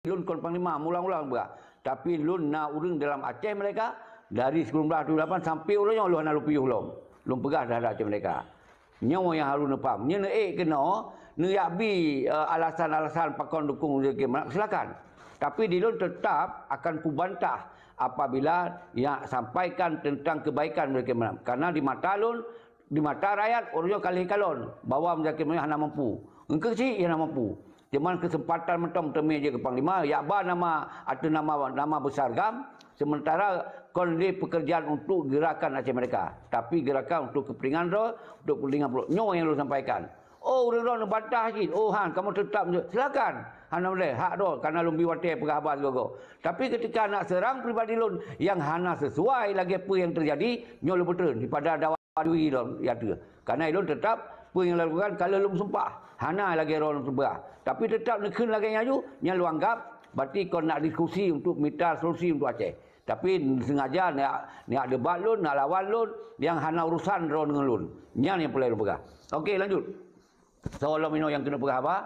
Lun kon panglima ulang-ulang berat. Tapi lun na urang dalam Aceh mereka dari 1928 sampai urangnya lu hana lupiuh lom. Lum pegah dah Aceh mereka. Nyawa yang harus nepam. Nya kena ne yabi alasan-alasan pakon dukung silakan. Tapi di lun tetap akan kubantah apabila yang sampaikan tentang kebaikan mereka menang. Karena di mata lun, di mata rakyat orangnya kali kalon bahawa mereka hana mampu. Engkau sih yang mampu. Cuman kesempatan mentong temi je ke panglima, ya ba nama atau nama besar gam, sementara kon di pekerjaan untuk gerakan Aceh mereka. Tapi gerakan untuk kepentingan ro, untuk kepentingan pulau. Nyo yang lu sampaikan. Oh, orang bantah lagi. Oh, Han, kamu tetap silakan. Hana boleh hak do karena lumbi wate penghabar gogo. Tapi ketika nak serang pribadi lun yang hana sesuai lagi apa yang terjadi, nyo lu betul daripada dawa dui lon ya tu. Karena lun tetap apa yang lakukan kalau lu sumpah hana lagi orang sebelah tapi tetap nekun lagi ngaju nya lu anggap berarti kau nak diskusi untuk minta solusi untuk Aceh tapi sengaja nak debat lun nak lawan lun yang hana urusan ron dengan lun nya yang perlu pegang. Okey lanjut soalan mino yang kena pegang apa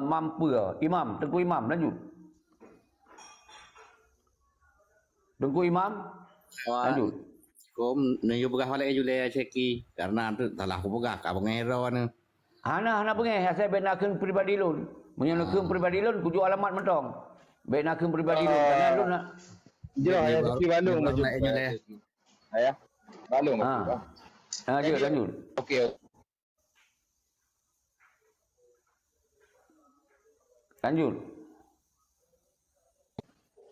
mampu imam Tengku Imam lanjut Tengku Imam lanjut. Kom nayo pegah balik Julai Ceki karena tu salah aku pegah ka pengero ni. Hana pengeh saya benakeun pribadi lun. Menyenakeun pribadi lun kuju alamat mentong. Benakeun pribadi lun karena lun nak je ya Ceki Bandung maju. Ya. Bandung maju. Lanjut. Okey. Lanjut.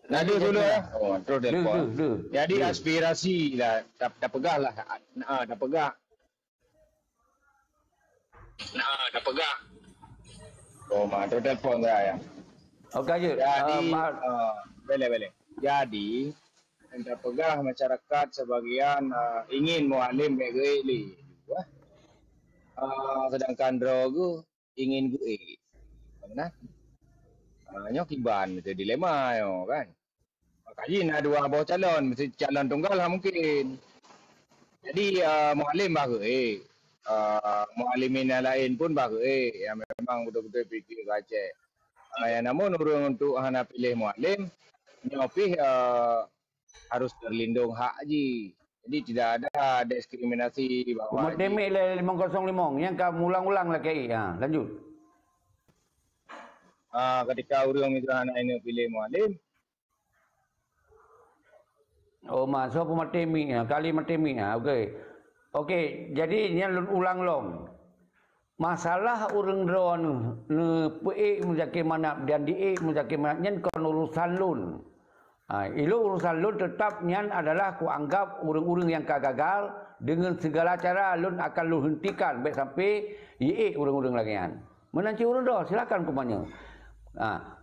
Nadu dulu ya. Oh, terus telefon. Jadi aspirasi lah, dah pegah lah. Dah pegah. Dah pegah. Oh, terus telefon dah ya. Okey je. Jadi, boleh. Jadi, dah pegah masyarakat sebagian ingin mualim begeli juga. Sedangkan drogu ingin gue. Benar? Nyok iban itu dilema yo kan. Makanya nak dua bawah calon, mesti calon tunggal lah mungkin. Jadi mualim bagus mualimin yang lain pun bagus yang memang betul-betul fikir Aceh. Yang namun urung untuk hana pilih mualim, nyopih harus terlindung hak ji. Jadi tidak ada diskriminasi bahwa Demik 505 yang kamu ulang-ulang lah KI. Lanjut. Ketika urang itu anak ini pilih mualim. Oh masuk ke matemi kali matemi okey jadi ni ulang long masalah urang drone ne pe menjaki mana dan di menjaki mana nyen kon urusan lun ilu urusan lun tetap nyan adalah ku anggap urang-urang yang kagagal dengan segala cara lun akan lu hentikan baik sampai urang-urang lagi kan menanci urang dah silakan kumanya.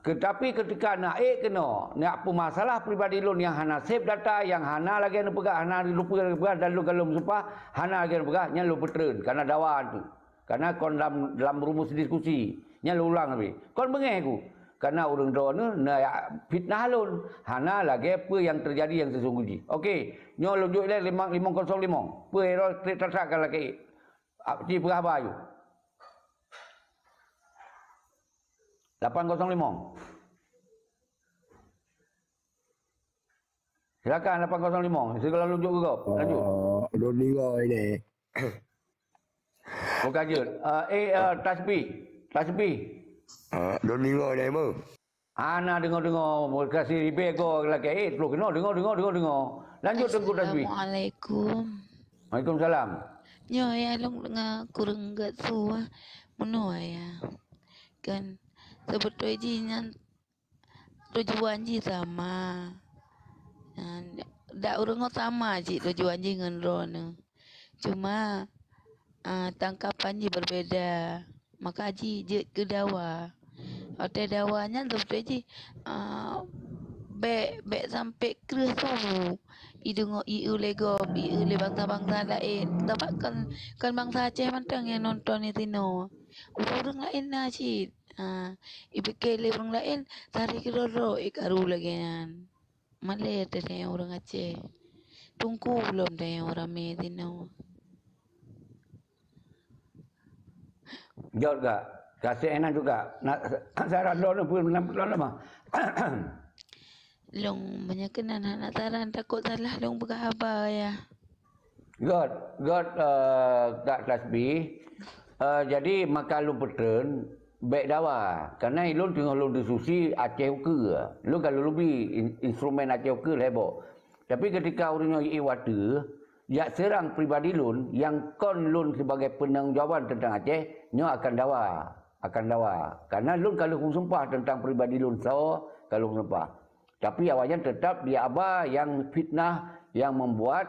Tetapi ketika naik kena nak apa masalah pribadi lun yang hana save data yang hana lagi anu pegah hana lupa dan lu kalau sumpah hana lagi anu pegah nya lu betreun karena dakwaan tu karena kon dalam rumus diskusi nya lu ulang lebih kon bengeh aku karena urang drone nak fitnah lun hana lagi apa yang terjadi yang sesungguhnya. Okey nyo lunjuk le 505 pe ero tersakan lagi di pegah bayu 805. Silakan 805. Segala lunjuk ke kau. Lanjut. Dua ini. Bukan je. Tasbih. Dua ni apa? Ana dengar kasih ribe ko lagi. Terus kena dengar. Lanjut Tengku Tasbih. Assalamualaikum. Waalaikumsalam. Nyo ya long dengar kurang gat suah menua ya. Kan sebetulnya tujuan ji sama. Dak urang sama ji tujuan ji dengan drone. Cuma tangkapan ji berbeda. Maka ji je ke dawa. Hotel dawanya sebetulnya ji be sampai keras tu. Idung lego le bangsa-bangsa lain. Dapat kan bangsa Aceh mantang yang nonton itu no. Orang lain lah cik. Ibikele orang lain tarik roro ikaru lagi kan. Malay tadi orang Aceh. Tunggu belum dah yang orang Medina. Jawab tak? Kasih enak juga. Nak saran don pun menampak mah. Long banyak kena nak taran takut salah long berkhabar ya. God kat kelas B. Jadi maka lu petern baik dawa. Karena lu tengah lu diskusi Aceh ke. Lu kalau lebih instrumen Aceh ke lebo. Tapi ketika orangnya water, ya serang pribadi lun yang kon lun sebagai penanggungjawab tentang Aceh, nyo akan dawa. Karena lun kalau sumpah tentang pribadi lun kalau sumpah. Tapi awalnya tetap dia aba yang fitnah yang membuat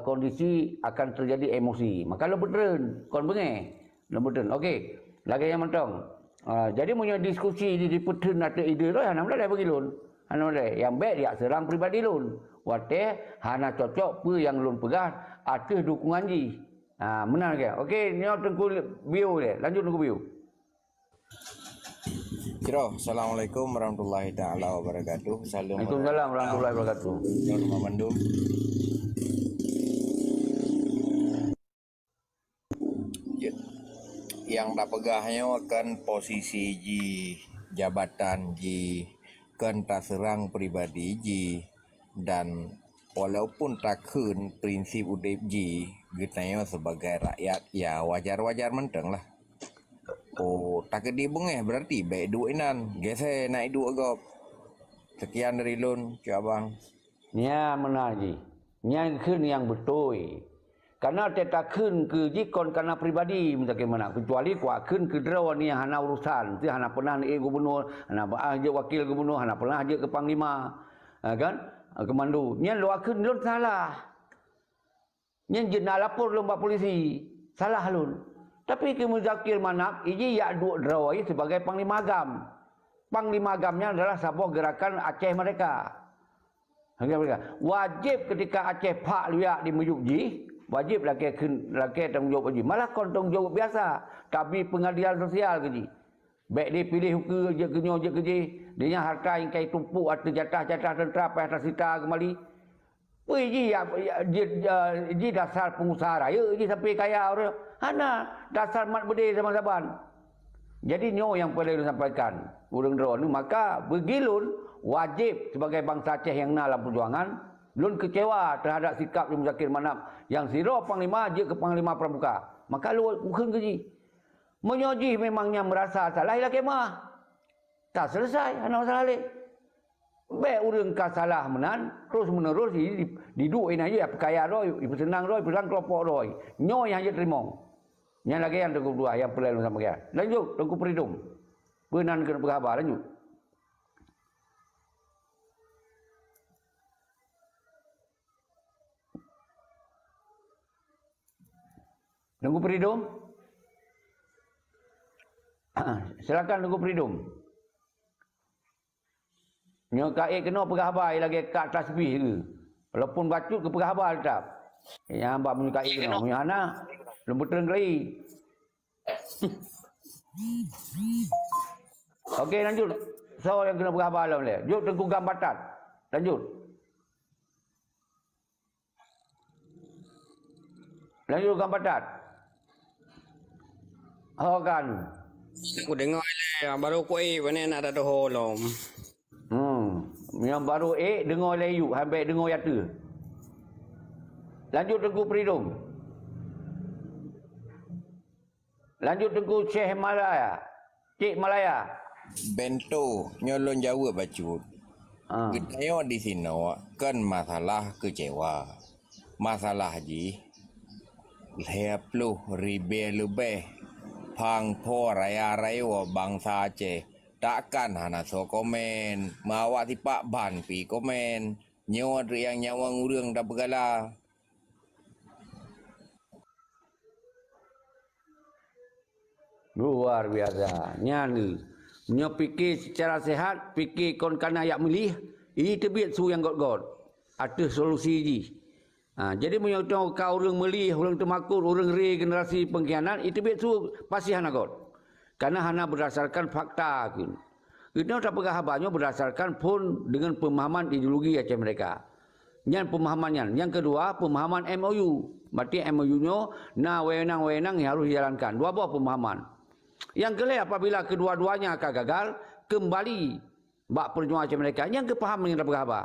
kondisi akan terjadi emosi. Maka lo betul, kon benge. Lo betul. Okey. Lagi yang mentong. Jadi punya diskusi di petun atau ide lo hana mulai bagi lun. Hana mulai yang baik dia serang pribadi lun. Wate hana cocok pe yang lun pegang atas dukungan ji. Benar ke? Okey, ni tengku bio dia. Lanjut tengku bio. Kiro, Assalamualaikum warahmatullahi taala wabarakatuh. Waalaikumsalam warahmatullahi wabarakatuh. Rumah Bandung. Yang tak pegahnya akan posisi ji jabatan ji kan tak serang pribadi ji dan walaupun takun prinsip udip ji getanya sebagai rakyat ya wajar-wajar menteng lah. Oh tak kedi bengeh berarti baik duinan gese naik dua gop. Sekian dari lun cabang. Nya mana ji? Nya kun yang betul. Karena teta kun ke jikon karena pribadi macam mana kecuali kuat kun ke draw ni hana urusan tu hana pernah ni gubernur hana aja wakil gubernur hana pernah aja ke panglima kan kemandu nya lu kun lun salah nya jenal lapor lomba polisi salah lun tapi ke Muzakir Manak iji ya duk draw sebagai panglima agamnya adalah sebuah gerakan Aceh mereka wajib ketika Aceh pak liak di Mejukji wajib laki tanggungjawab haji. Malah kon tanggungjawab biasa. Tapi pengadilan sosial ke. Baik dia pilih ke je kenyo je ke je. Dia harta yang kai tumpuk atau jatah-jatah tentera atas sita kembali. Wei ji dasar pengusaha raya ji sampai kaya orang. Hana dasar mat berde zaman saban. Jadi nyo yang perlu disampaikan. Urang drone maka begilun wajib sebagai bangsa Aceh yang dalam perjuangan lun kecewa terhadap sikap Muzakir Manap yang siro panglima je ke panglima pramuka. Maka lu bukan keji. Menyoji memangnya merasa salah lah kemah. Tak selesai ana masalah lek. Baik urang ka salah menan terus menerus diduin aja perkaya roy, senang roy, pesan kelompok roy. Nyo yang je terima. Yang lagi yang tengku dua yang perlu sama dia. Lanjut tengku peridum. Penan kena berkhabar lanjut. Tunggu peridum. Silakan tunggu peridum. Nyo kai kena perkhabar lagi kat tasbih ke. Walaupun bacut ke perkhabar tetap. Yang hamba punya kai kena. Punya anak lembut terenggelai. Okey lanjut. So yang kena perkhabar lah boleh. Jom tengku gambatan. Lanjut. Lanjut gambatan. Oh kan. Aku dengar lah baru aku mana nak ada holom. Yang baru dengar layu sampai dengar yata. Lanjut tengku peridum. Lanjut tengku Syekh Malaya. Cik Malaya. Bento nyolong jawab bacut. Getanya di sini kan masalah kecewa. Masalah ji. Lepluh ribe lebih. Pang po raya-raya bangsa Aceh. Takkan hana so komen. Mawak tipak ban pi komen. Nyawa yang nyawang urang dah bergala. Luar biasa. Nyani. Nyo fikir secara sehat, fikir kon kana yak melih. Ini terbit su yang god-god. Ada solusi ji. Jadi menyokong kau orang melih, orang temakul, orang re generasi pengkhianat, itu betul pasti hana god. Karena hana berdasarkan fakta. Itu tak pegah habanyo berdasarkan pun dengan pemahaman ideologi Aceh mereka. Yang pemahamannya. Yang kedua, pemahaman MOU. Berarti MOU-nya, wewenang-wewenang yang harus dijalankan. Dua buah pemahaman. Yang kelih apabila kedua-duanya akan gagal, kembali bak perjuangan macam mereka. Yang kepaham yang tak berapa.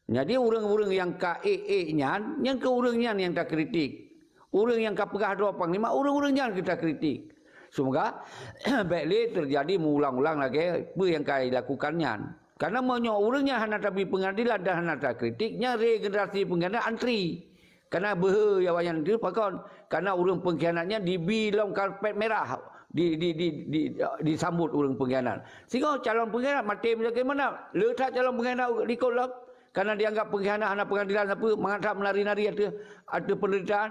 Jadi orang-orang yang ka-nya, yang ke orangnya yang tak kritik. Orang yang kapegah dua panglima, orang-orangnya kita kritik. Semoga baiklah terjadi mengulang-ulang lagi apa yang kau lakukannya. Karena banyak orangnya hendak tapi pengadilan dan hendak kritiknya regenerasi pengkhianat antri. Karena bahaya yang itu pakon. Karena orang pengkhianatnya dibilang karpet merah. Disambut orang pengkhianat. Sehingga calon pengkhianat mati bagaimana? Letak calon pengkhianat dikolok. Karena dianggap pengkhianat anak pengadilan apa menghantar menari-nari ada penderitaan.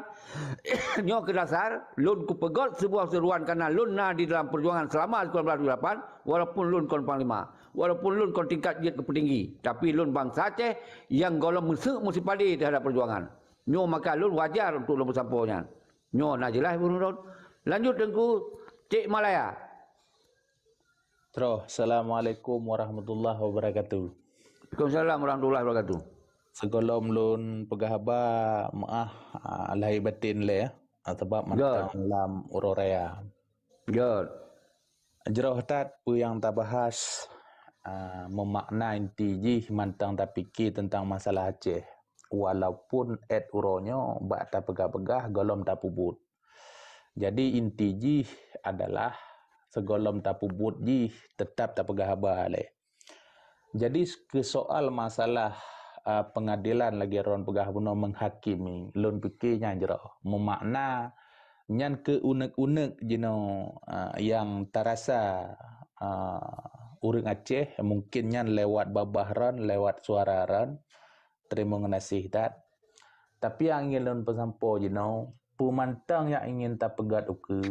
Nyo ke dasar lun ku pegot sebuah seruan karena lun na di dalam perjuangan selama 1928 walaupun lun kon panglima, walaupun lun kon tingkat jet ke petinggi, tapi lun bangsa Aceh yang golong mesek mesti padi terhadap perjuangan. Nyo maka lun wajar untuk lun bersamponya. Nyo nak jelas burun. Lanjut Tengku Cik Malaya. Terus, Assalamualaikum warahmatullahi wabarakatuh. Waalaikumsalam warahmatullahi wabarakatuh. Segolom lun pegahaba maah lahir batin le ya. Sebab mantang dalam uroraya. Good. Jeroh tat pu yang tak bahas memakna inti jih mantang tak fikir tentang masalah Aceh. Walaupun uronyo bak tak pegah-pegah golom tak pubut. Jadi inti jih adalah segolom tak pubut jih tetap tak pegahaba le. Jadi ke soal masalah pengadilan lagi ron pegah buno menghakimi lun fikirnya jero memakna nyan ke unek-unek jino yang terasa urang Aceh mungkin nyan lewat babah ron lewat suara ron terima kasih dat tapi yang ingin lun pesampo jino pemantang yang ingin tak pegat uke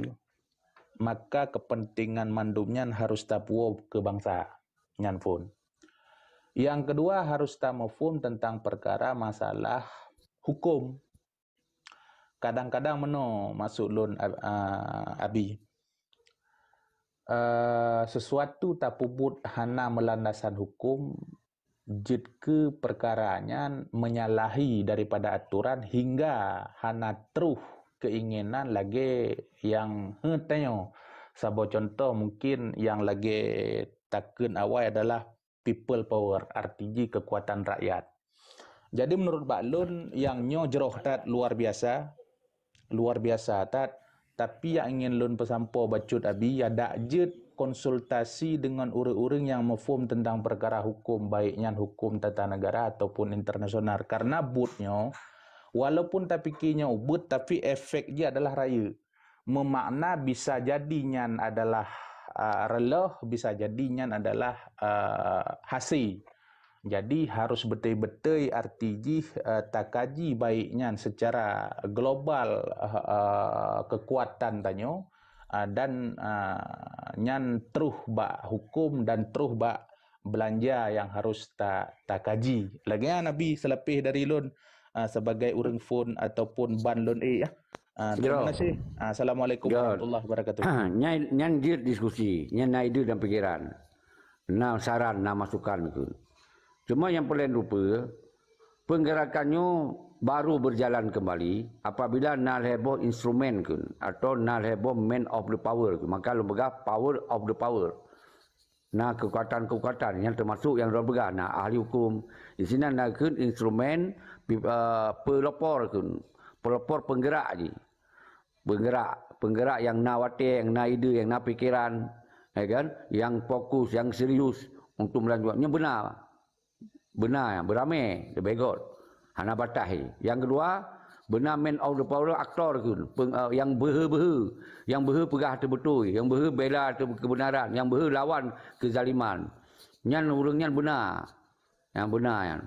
maka kepentingan mandumnya harus tapuo ke bangsa nyan pun. Yang kedua harus tak mafhum tentang perkara masalah hukum. Kadang-kadang meno masuk lun abi. Sesuatu tak pubut hana melandasan hukum jid ke perkaranya menyalahi daripada aturan hingga hana teruh keinginan lagi yang hentanyo. Sabo contoh mungkin yang lagi takun awal adalah people power, artinya kekuatan rakyat. Jadi menurut Pak Lun yang nyo jeroh tat luar biasa tat, tapi yang ingin Lun pesampo bacut abi ada jet konsultasi dengan urang-urang yang mafhum tentang perkara hukum baiknya hukum tata negara ataupun internasional karena butnyo walaupun tak fikirnya ubut tapi efeknya adalah raya. Memakna bisa jadinya adalah reloh bisa jadinya adalah hasil. Jadi harus betul-betul arti tak kaji baiknya secara global kekuatan tanyo dan nyan teruh bak hukum dan teruh bak belanja yang harus tak kaji. Lagi Nabi selepih dari lun sebagai urang phone ataupun ban lun ya. Terima kasih. Assalamualaikum warahmatullahi wabarakatuh. Nyan diskusi, nyan ide dan pikiran. Nah saran, nah masukan itu. Cuma yang paling lupa, penggerakannya baru berjalan kembali apabila nal heboh instrumen kun atau nal heboh man of the power kun. Maka lembaga power of the power. Nah kekuatan-kekuatan yang termasuk yang lembaga, nah ahli hukum. Di sini nak kun instrumen pelopor kun. Pelopor penggerak je. Penggerak yang nak watir, yang nak ide, yang nak fikiran, ya kan? Yang fokus, yang serius untuk melanjutkannya benar, beramai, begot. Hana batah. Yang kedua, benar man of the power aktor tu, yang behe-behe, yang behe pegah betul, yang behe bela kebenaran, yang behe lawan kezaliman. Nyan urangnya benar. Yang benar yang.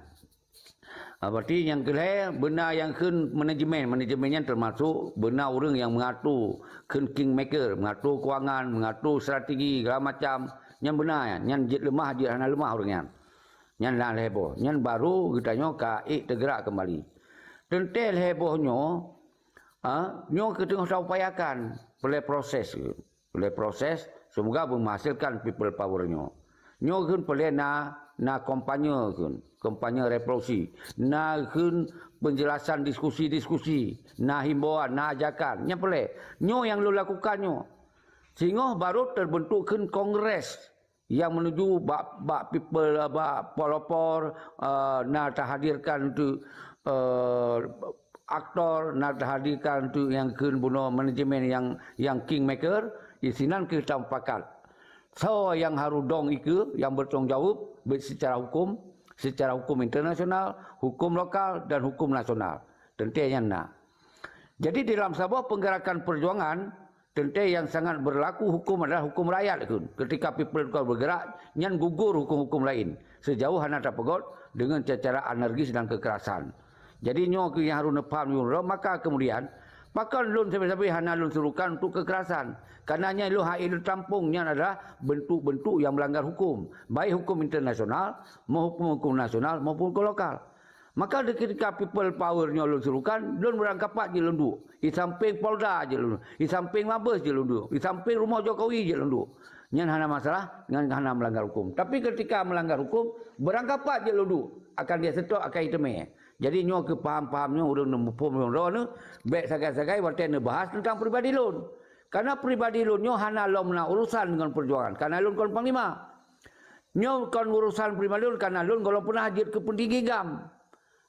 Berarti yang kedua benar yang kun manajemennya termasuk benar orang yang mengatur kun kingmaker, mengatur kewangan, mengatur strategi segala macam. Yang benar yang jid lemah jid hana lemah orangnya. Yang lah heboh, yang baru kitanya kaik tergerak kembali. Tentel hebohnya nyo kita upayakan oleh proses semoga menghasilkan people powernya. Nyo kun boleh na kampanye revolusi, na kun penjelasan diskusi, na himbauan, na ajakan. Nya boleh. Nyo yang lu lakukan nyo. Sehingga baru terbentukkan kongres yang menuju bak people bak pelopor nak terhadirkan tu aktor, nak terhadirkan tu yang bunuh manajemen yang kingmaker isinan kita sepakat. So yang harus dong itu yang bertanggungjawab secara hukum internasional, hukum lokal dan hukum nasional. Tentunya nak. Jadi dalam sebuah penggerakan perjuangan, tentu yang sangat berlaku hukum adalah hukum rakyat itu. Ketika people bergerak, nyan gugur hukum-hukum lain. Sejauh hana terpegot dengan cara anarkis dan kekerasan. Jadi nyo yang harus nepam maka kemudian maka lun sampai-sampai hana lun suruhkan untuk kekerasan. Karenanya lu hak itu tampungnya adalah bentuk-bentuk yang melanggar hukum, baik hukum internasional maupun hukum nasional maupun hukum lokal. Maka ketika people powernya lun suruhkan, lun berangkapat je lun duk. Di samping Polda je lun duk. Di samping Mabes je lun duk. Di samping rumah Jokowi je lun duk. Nyan hana masalah, nyan hana melanggar hukum. Tapi ketika melanggar hukum, berangkapat je lun duk. Akan dia setok, akan hitamnya. Jadi nyo ke paham-pahamnya orang mempum orang baik sagai-sagai waktu bahas tentang pribadi lun. Karena pribadi lun nyo hana lo mena urusan dengan perjuangan. Karena lun kon panglima. Nyo kon urusan pribadi lun karena lun kalau pernah hajat ke pentinggi gam.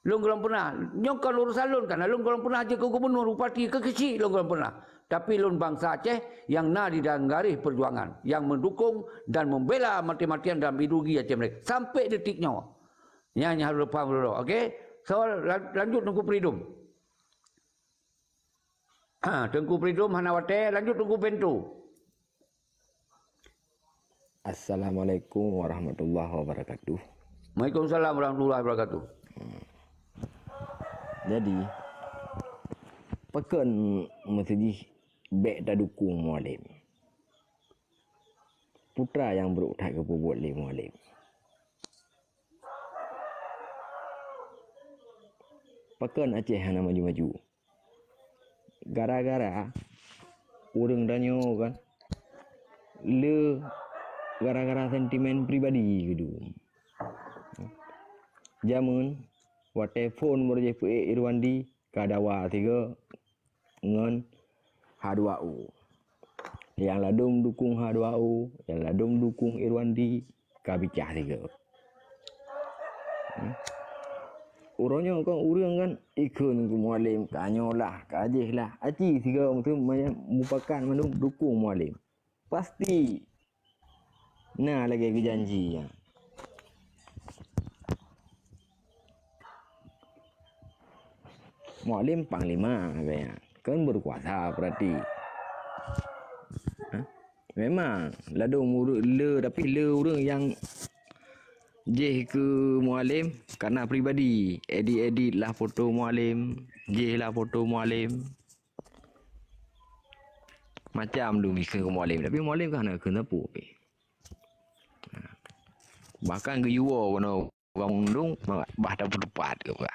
Lun kalau pernah. Nyo kon urusan lun karena lun kalau pernah hajat ke gubernur, bupati, ke kecil lun kalau pernah. Tapi lun bangsa Aceh yang nak di dalam garis perjuangan, yang mendukung dan membela mati-matian dalam ideologi Aceh mereka sampai detiknya. Nyanyi harus paham dulu, okey? So lanjut Tengku Peridum. Tengku Peridum Hanawate, lanjut Tengku Bentu. Assalamualaikum warahmatullahi wabarakatuh. Waalaikumsalam warahmatullahi wabarakatuh. Jadi pekan mesti baik dah dukung mualim. Putra yang berutak ke buat le mualim. Pekan Aceh hana maju-maju. Gara-gara orang danyo kan. Le gara-gara sentimen pribadi gitu. Jamun wa telefon berje Irwandi kadawa 3 ngan H2U. Yang ladum dukung H2U, yang ladum dukung Irwandi kabicah 3. Orangnya kan orang kan ikut ke mualim, kanyolah, kajih lah, aci 3 tu merupakan dukung mualim. Pasti. Nah lagi ke janji ya. Mualim panglima kayaknya. Kan berkuasa berarti. Memang ladung le tapi le orang yang je ke mualim karena pribadi. Edit lah foto mualim, je lah foto mualim. Macam tu mikir ke mualim, tapi mualim kan kena apa? Bahkan ke yuwa kono orang undung bah dah berdepat ke apa.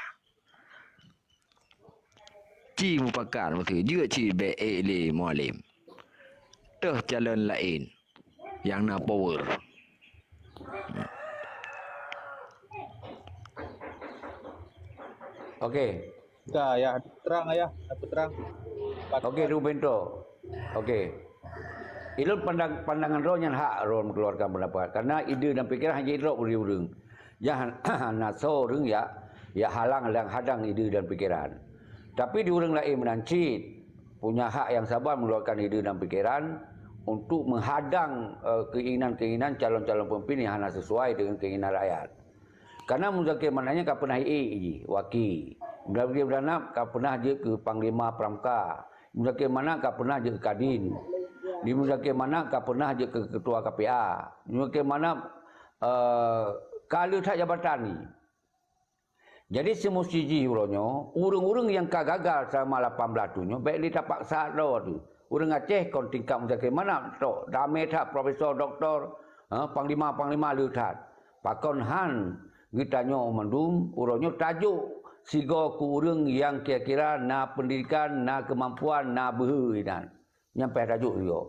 Ci merupakan mesti juga ci BA mualim. Tuh calon lain yang nak power. Okey. Ya, terang ayah, apa terang? Okey, Rubento. Okey. Itu pandangan roh yang hak roh mengeluarkan pendapat. Karena ide dan fikiran hanya roh urang. Jangan nak so urang ya halang dan hadang ide dan fikiran. Tapi di orang lain menancit punya hak yang sabar mengeluarkan ide dan fikiran untuk menghadang keinginan-keinginan calon-calon pemimpin yang hanya sesuai dengan keinginan rakyat. Karena muzakir mananya kau pernah wakil. Muzakir mana kau pernah je ke Panglima Pramuka. Muzakir mana kau pernah je ke Kadin. Di muzakir mana kau pernah je ke Ketua KPA. Muzakir mana kala tak jabatan ni. Jadi semestinya urangnya, orang-orang yang gagal selama 18 tu, baik dia tak paksa tu. Orang Aceh kon tingkat muzakir mana tok, damai tak profesor doktor, panglima lihat. Pakon han gitanya mendum, urangnya tajuk sigo ku orang yang kira-kira na pendidikan, na kemampuan, na behidan. Nyampai tajuk dia.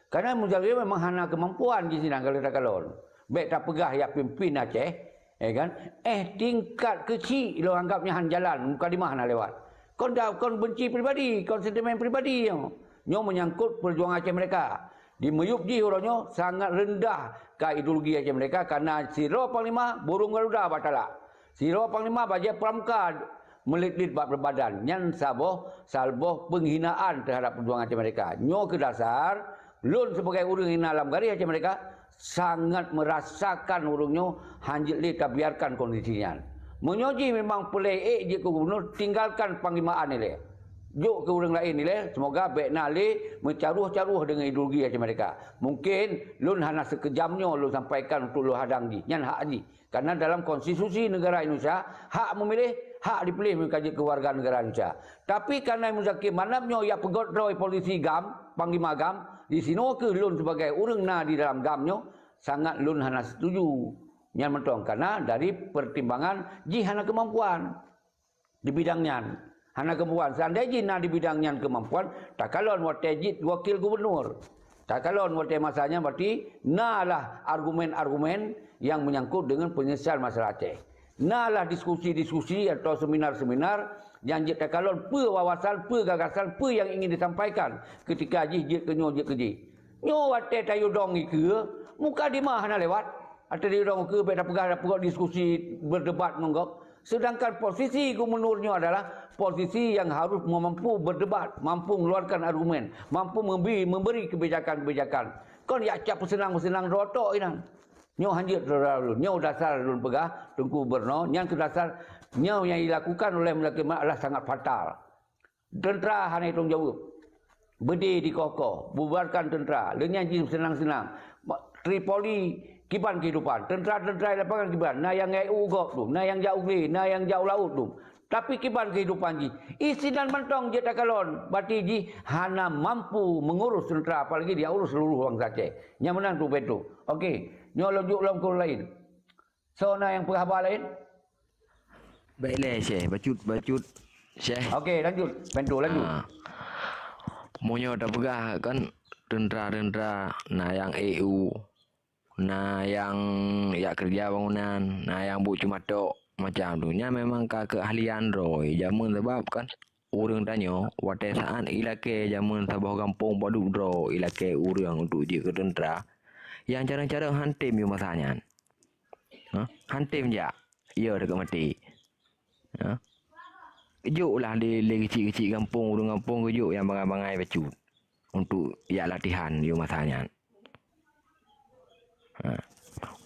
Karena muzakir memang hana kemampuan di sini kalau tak kalon. Baik tak pegah ya pimpin Aceh. Kan? Tingkat kecil lo anggapnya han jalan muka di mana lewat. Kon benci pribadi, kon sentimen pribadi. Nyo menyangkut perjuangan Aceh mereka. Di Meyup ji orangnya sangat rendah ke ideologi Aceh mereka karena siro panglima burung garuda batala. Siro panglima bajet pramuka melitlit berbadan. Nyan salboh penghinaan terhadap perjuangan Aceh mereka. Nyo ke dasar, lun sebagai urang hina alam garis Aceh mereka sangat merasakan urungnya hanjit li biarkan kondisinya. Menyoji memang pelai je ke gubernur tinggalkan panglimaan ni le. Juk ke orang lain ni le, semoga baik nali mencaruh-caruh dengan ideologi Aceh mereka. Mungkin lun hanya sekejamnya lun sampaikan untuk lu hadang ji, nyan hak ji. Karena dalam konstitusi negara Indonesia, hak memilih, hak dipilih mengkaji kewarga negara Indonesia. Tapi karena muzakir manapnya ia pegot roy polisi gam, panglima gam, di sini ke lun sebagai orang na di dalam gamnya, sangat lun hanya setuju. Nyan mentong karena dari pertimbangan ji hana kemampuan di bidangnya. Hana kemampuan. Seandainya nak di bidangnya kemampuan, tak kalon watejit wakil gubernur. Tak kalon watej masanya berarti nalah argumen-argumen yang menyangkut dengan penyelesaian masalah Aceh. Nalah diskusi-diskusi atau seminar-seminar yang tak kalon wawasan, gagasan, yang ingin disampaikan ketika jit kenyo jit keji. Nyo watej tayudong ke, muka di mana lewat. Atau tayudong ke beda pegah diskusi berdebat menggok. Sedangkan posisi gubernurnya adalah posisi yang harus mampu berdebat, mampu mengeluarkan argumen, mampu memberi kebijakan-kebijakan. Kau ya cap senang-senang rotok inang. Nyo hanjit lalu, nyo dasar lun pegah Tengku Berno, yang ke dasar nyo yang dilakukan oleh Melaka adalah sangat fatal. Tentera hanya hitung jawab. Berdiri di kokoh, bubarkan tentera, lenyang jin senang-senang. Tripoli kiban kehidupan. Tentera-tentera di lapangan kiban. Nah yang EU gok tu, nah yang jauh ni, nah yang jauh laut tu. Tapi kiban kehidupan ji. Isi dan mentong je tak kalon. Berarti ji hana mampu mengurus tentera. Apalagi dia urus seluruh bangsa Aceh. Yang menang tu betul. Okey. Nyo lonjuk lom lain. So nah yang penghabar lain. Baiklah Syekh, bacut Syekh. Okey, lanjut. Pentu lanjut. Monyo dah pegah kan tentera-tentera nah yang EU. Nah yang ya kerja bangunan, nah yang bu cuma tok macam tu. Nya memang keahlian roy. Jamun sebab kan orang tanya watai saan ilake jamun sabah kampung padu dro ilake orang untuk je ke tentera. Yang cara-cara hantim yo masanya. Hantim je. Ya dekat mati. Kejuk lah di kecil-kecil kampung, orang kampung kejuk yang bangai-bangai bacut. Untuk ya latihan yo masanya.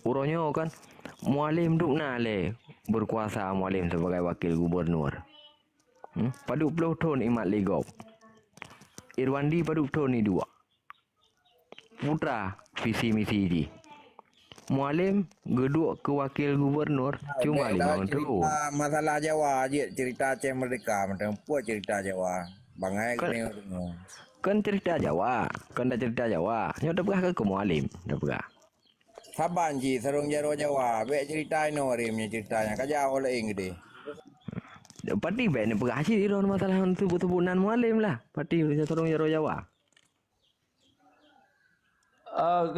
Urangnya kan mualim duk le berkuasa mualim sebagai wakil gubernur. Paduk puluh tahun imat legop. Irwandi paduk tahun ni 2. Putra visi misi ji. Mualim geduk ke wakil gubernur cuma 5 tahun. Masalah Jawa je cerita Aceh Merdeka macam puas cerita Jawa. Bangai Kan cerita Jawa, kan dah cerita Jawa. Nyo dah pegah ke mualim, dah pegah. Saban ji sarung jaro Jawa. Bek cerita ino rimnya ceritanya. Kajau oleh gede. Pati bek ni pegah sih iron masalah tubuh-tubuhan mualim lah. Pati sarung jaro Jawa.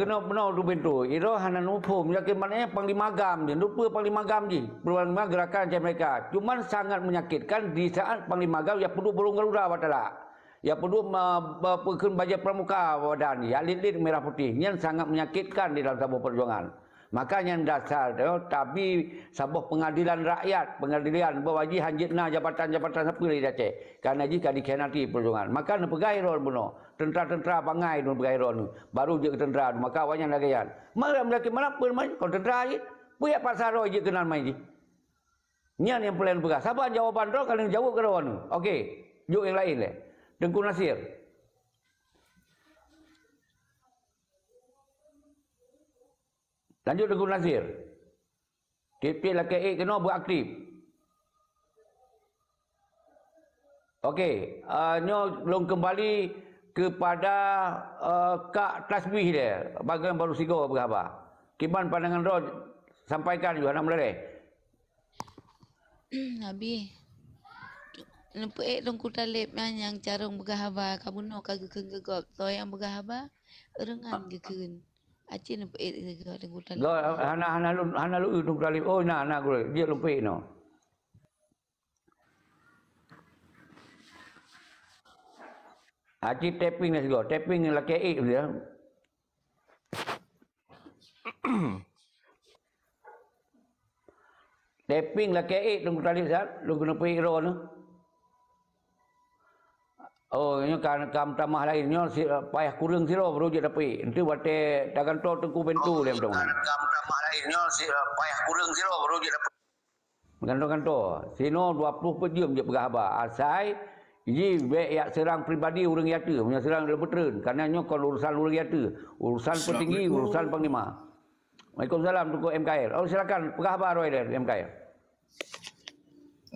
Kena benar tu bentuk. Iro hana nupum. Yakin maknanya panglima gam je. Lupa panglima gam je. Panglima gerakan Aceh mereka. Cuman sangat menyakitkan di saat panglima gam yang perlu burung garuda batala. Ya perlu berkun bajet pramuka wadah ni. Ya lit-lit merah putih. Yang sangat menyakitkan di dalam sebuah perjuangan. Makanya dasar tapi sebuah pengadilan rakyat, pengadilan berwajib hanjitna jabatan-jabatan siapa di Aceh. Kerana jika dikhianati perjuangan. Maka nak pegai ron benar. Tentera-tentera bangai nun pegai ron. Baru je ke tentera maka awaknya lagayan. Mana pun main kalau tentera je. Puyak pasar roh je kenal main je. Nian yang pelan pegas. Siapa jawaban roh kalau jawab ke ron. Okey. Juk yang lain le. Tengku Nasir. Lanjut Tengku Nasir. Tiap-tiap laki kena beraktif. Okey, nyo belum kembali kepada Kak Tasbih dia. Bagian baru sigo berapa. Kiban pandangan roh sampaikan juga nak meleleh. Habis. Nampak dongku talib yang carong bergahabar kabuno kagak gegop. So yang bergahabar rengan gekeun. Aceh nampak gegop dongku talib. Go hana lu dongku talib. Oh nah gue dia lupa no. Aceh tapping ni segala. Tapping laki dia. Tapping lah ke tunggu tali sat, lu kena pergi ro tu. Oh, nya kan kam tamah lain nya payah kurang siro baru je dapat. Itu bate dagan to tengku bentu dia betul. Kam tamah lain nya payah kurang siro baru je dapat. Kanto-kanto. Sino 20 per jam je berhabar. Asai ji be ya serang pribadi urang yata, punya serang dalam petren. Karena nya kalau urusan urang yata, urusan petinggi, urusan panglima. Waalaikumsalam Tuku MKR. Oh silakan berhabar roy dari MKR.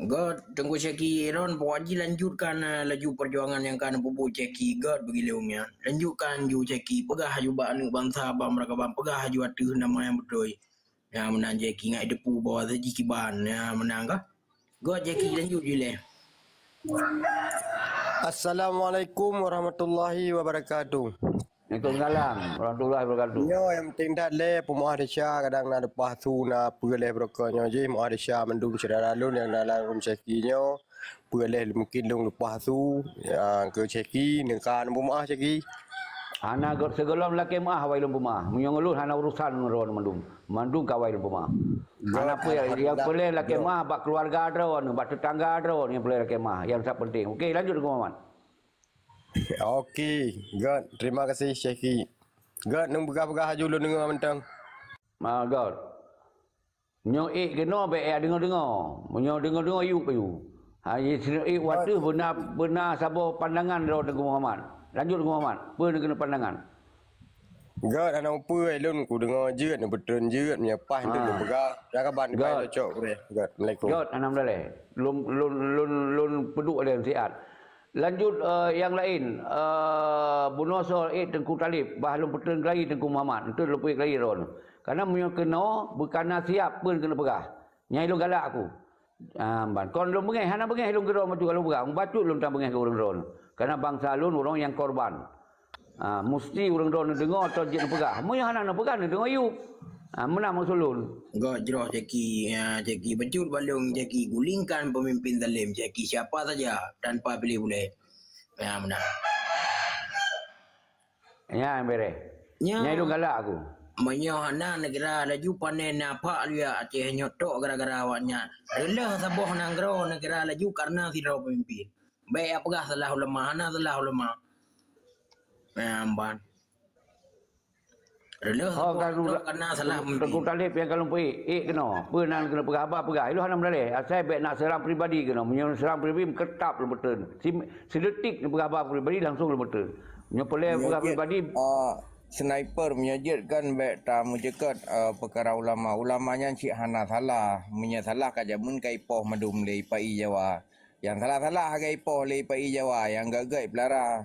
God, tunggu Ceki Ron, Puaji lanjutkan laju perjuangan yang kan pupu Ceki God bagi leungnya. Lanjutkan ju Ceki, pegah ju banu bangsa bang mereka bang pegah ju atuh nama yang betul. Ya menang Ceki ngai depu bawah saji kiban ya menang kah? God Ceki lanjut je le. Assalamualaikum warahmatullahi wabarakatuh. Waalaikumsalam warahmatullahi wabarakatuh. Yo yang penting dah le pemuah Malaysia kadang nak lepas tu nak boleh beroknya je muah Malaysia mendung saudara lun yang dalam cekinya boleh mungkin lung lepas tu ke ceki nengkan pemuah ceki. Hana segolom laki mah wailum pemuah. Menyongolun hana urusan ron mandung kawai pemuah. Hana apa yang boleh laki mah bak keluarga ron, bak tetangga ron yang boleh laki mah yang tak penting. Okey lanjut ke Muhammad. Okey, God, terima kasih Syekhi. God, nung begah-begah haju lu dengar mentang. God. Nyo kena be dengar-dengar. Menyo dengar-dengar yuk payu. Ha ye waktu benar sabo pandangan ro dengan Muhammad. Lanjut dengan Muhammad. Apa kena pandangan? God, anak apa elun ku dengar jeut ni betul jeut menyapah tu lu begah. Jangan ban pai cok boleh. God, Assalamualaikum. God, alhamdulillah. Lun peduk ada sihat. Lanjut yang lain, Bunosol Tengku Talib, bahalum peteng kelai Tengku Muhammad, itu lupa kelai ron. Karena punya kena bukan siap pun kena pegah. Nyai lu galak aku. Ban kon lu bengai, hana bengai lu geron macam kalau pegah. Bacut lu tak bengai ke orang ron. Karena bangsa lu orang yang korban. Mesti orang ron dengar atau jin pegah. Mu yang hana nak pegah dengar yuk. Menang masulun. God jeroh Ceki, Ceki becut balung Ceki gulingkan pemimpin zalim Ceki siapa saja tanpa pilih boleh. Ya menang. Ya bere. Nyai lu galak aku. Menyo hana negara laju panen apa dia Aceh nyotok gara-gara awaknya. Relah saboh nanggro negara laju karena tidak pemimpin. Baik apakah salah ulama, hana salah ulama. Amban. Oh kalau kena salah Tengku Talib yang kalau pergi kena pernah kena pegah apa pegah itu hana boleh saya baik nak serang pribadi kena menyerang serang pribadi ketap lu betul sedetik nak pegah apa pribadi langsung lu betul nyopoleh pegah pribadi sniper menyajitkan baik tamu jekat perkara ulamanya cik hana salah menyalah kajamun kai poh madum le pai Jawa yang salah kai poh le pai Jawa yang gagai pelara